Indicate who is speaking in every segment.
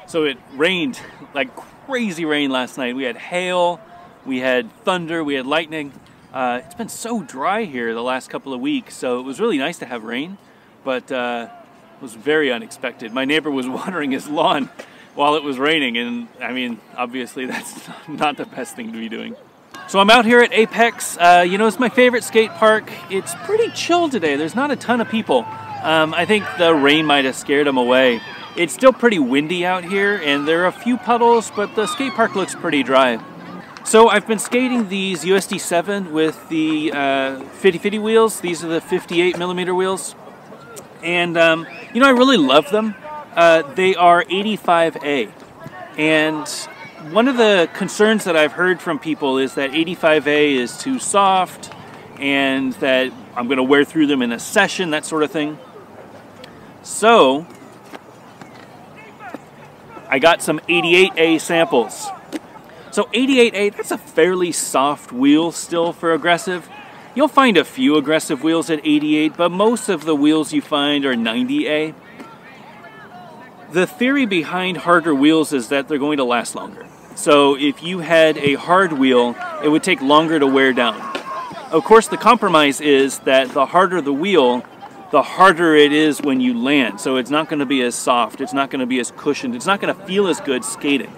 Speaker 1: So it rained like crazy rain last night. We had hail, we had thunder, we had lightning. It's been so dry here the last couple of weeks, so it was really nice to have rain, but it was very unexpected. My neighbor was watering his lawn while it was raining, and I mean, obviously that's not the best thing to be doing. So I'm out here at Apex. You know, it's my favorite skate park. It's pretty chill today. There's not a ton of people. I think the rain might have scared them away. It's still pretty windy out here, and there are a few puddles, but the skate park looks pretty dry. So I've been skating these USD7 with the 50/50 wheels. These are the 58mm wheels. And, you know, I really love them. They are 85A. And one of the concerns that I've heard from people is that 85A is too soft and that I'm going to wear through them in a session, that sort of thing. So I got some 88A samples. So 88A, that's a fairly soft wheel still for aggressive. You'll find a few aggressive wheels at 88, but most of the wheels you find are 90A. The theory behind harder wheels is that they're going to last longer. So if you had a hard wheel, it would take longer to wear down. Of course, the compromise is that the harder the wheel, the harder it is when you land. So it's not going to be as soft, it's not going to be as cushioned, it's not going to feel as good skating.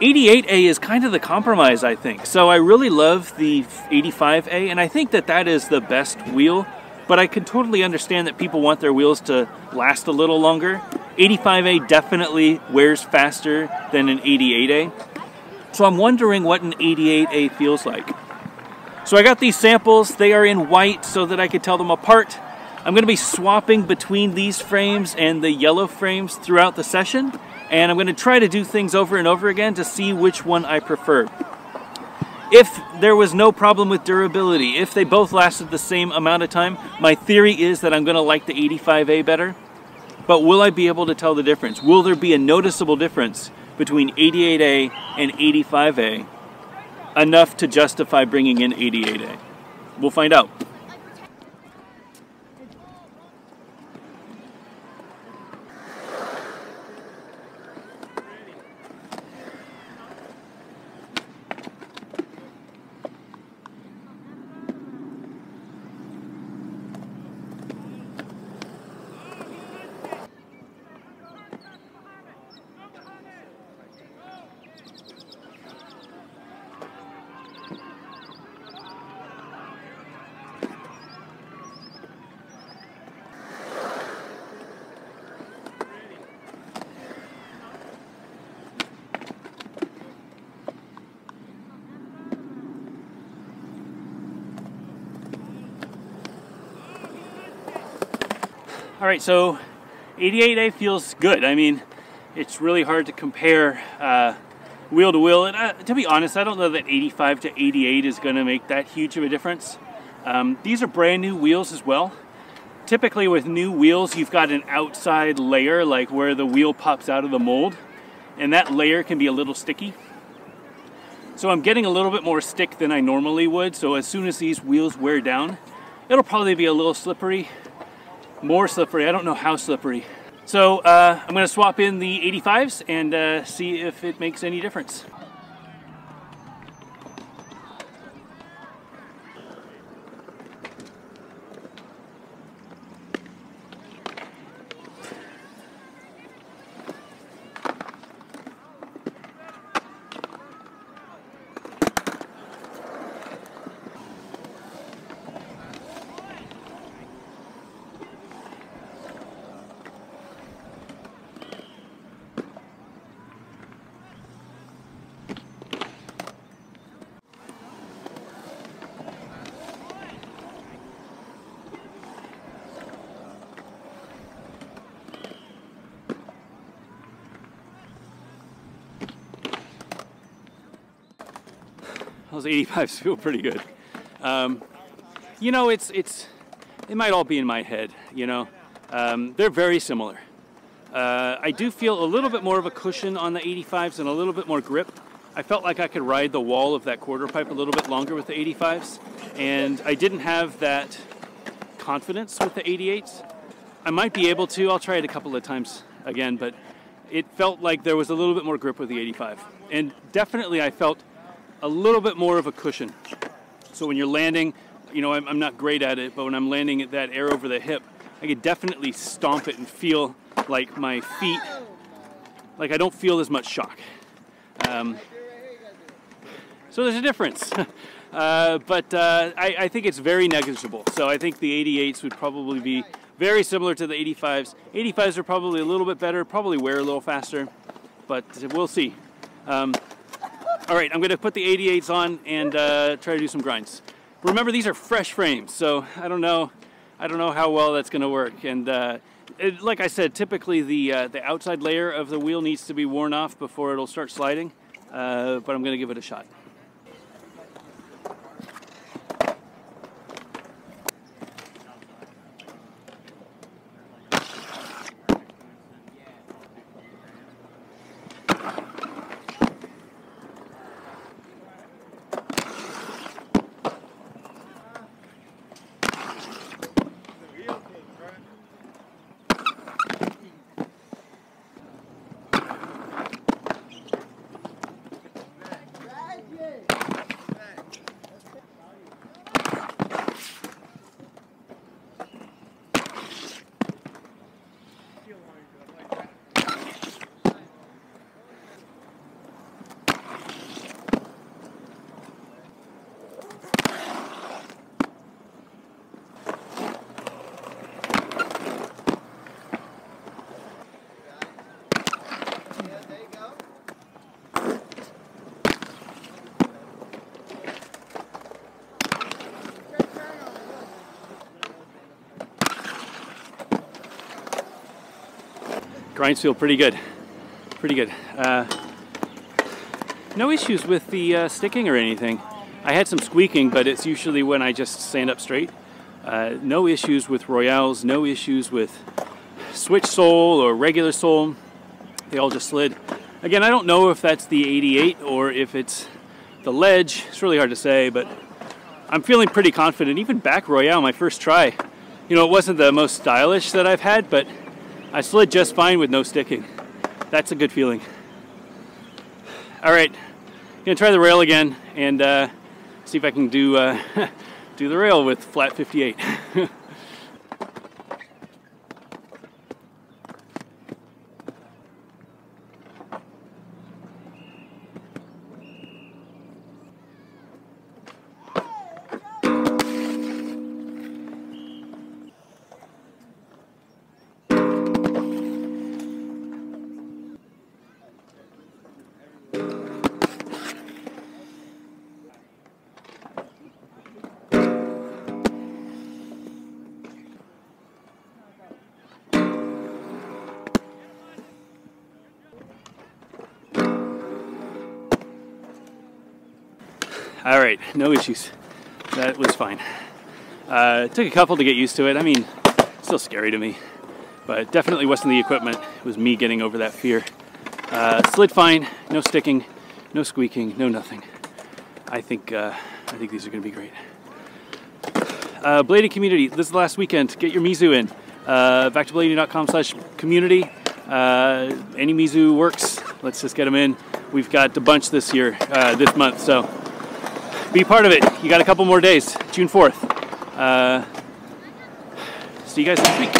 Speaker 1: 88A is kind of the compromise, I think. So I really love the 85A, and I think that that is the best wheel, but I can totally understand that people want their wheels to last a little longer. 85A definitely wears faster than an 88A. So I'm wondering what an 88A feels like. So I got these samples. They are in white so that I could tell them apart. I'm going to be swapping between these frames and the yellow frames throughout the session, and I'm going to try to do things over and over again to see which one I prefer. If there was no problem with durability, if they both lasted the same amount of time, my theory is that I'm going to like the 85A better. But will I be able to tell the difference? Will there be a noticeable difference between 88A and 85A enough to justify bringing in 88A? We'll find out. All right, so 88A feels good. I mean, it's really hard to compare wheel to wheel. And to be honest, I don't know that 85 to 88 is going to make that huge of a difference. These are brand new wheels as well. Typically with new wheels, you've got an outside layer, like where the wheel pops out of the mold, and that layer can be a little sticky. So I'm getting a little bit more stick than I normally would, so as soon as these wheels wear down, it'll probably be a little slippery. More slippery, I don't know how slippery. So I'm going to swap in the 85s and see if it makes any difference. Those 85s feel pretty good. You know, it might all be in my head, you know. They're very similar. I do feel a little bit more of a cushion on the 85s and a little bit more grip. I felt like I could ride the wall of that quarter pipe a little bit longer with the 85s, and I didn't have that confidence with the 88s. I might be able to. I'll try it a couple of times again, but it felt like there was a little bit more grip with the 85. And definitely I felt a little bit more of a cushion. So when you're landing, you know, I'm not great at it, but when I'm landing at that air over the hip, I could definitely stomp it and feel like my feet, like I don't feel as much shock. So there's a difference. But I think it's very negligible. So I think the 88s would probably be very similar to the 85s. 85s are probably a little bit better, probably wear a little faster, but we'll see. All right, I'm going to put the 88s on and try to do some grinds. Remember, these are fresh frames, so I don't know how well that's going to work. And like I said, typically the outside layer of the wheel needs to be worn off before it'll start sliding, but I'm going to give it a shot. Grinds feel pretty good, pretty good. No issues with the sticking or anything. I had some squeaking, but it's usually when I just stand up straight. No issues with Royales, no issues with switch sole or regular sole. They all just slid. Again, I don't know if that's the 88 or if it's the ledge. It's really hard to say, but I'm feeling pretty confident. Even back Royale, my first try, you know, it wasn't the most stylish that I've had, but I slid just fine with no sticking. That's a good feeling. All right, gonna try the rail again and see if I can do do the rail with flat 58. All right, no issues. That was fine. It took a couple to get used to it. I mean, it's still scary to me, but it definitely wasn't the equipment. It was me getting over that fear. Slid fine, no sticking, no squeaking, no nothing. I think these are going to be great. Blading community, this is the last weekend. Get your Mizu in. backtoblading.com/community. Any Mizu works. Let's just get them in. We've got a bunch this year, this month, so be part of it. You got a couple more days, June 4th. See you guys next week.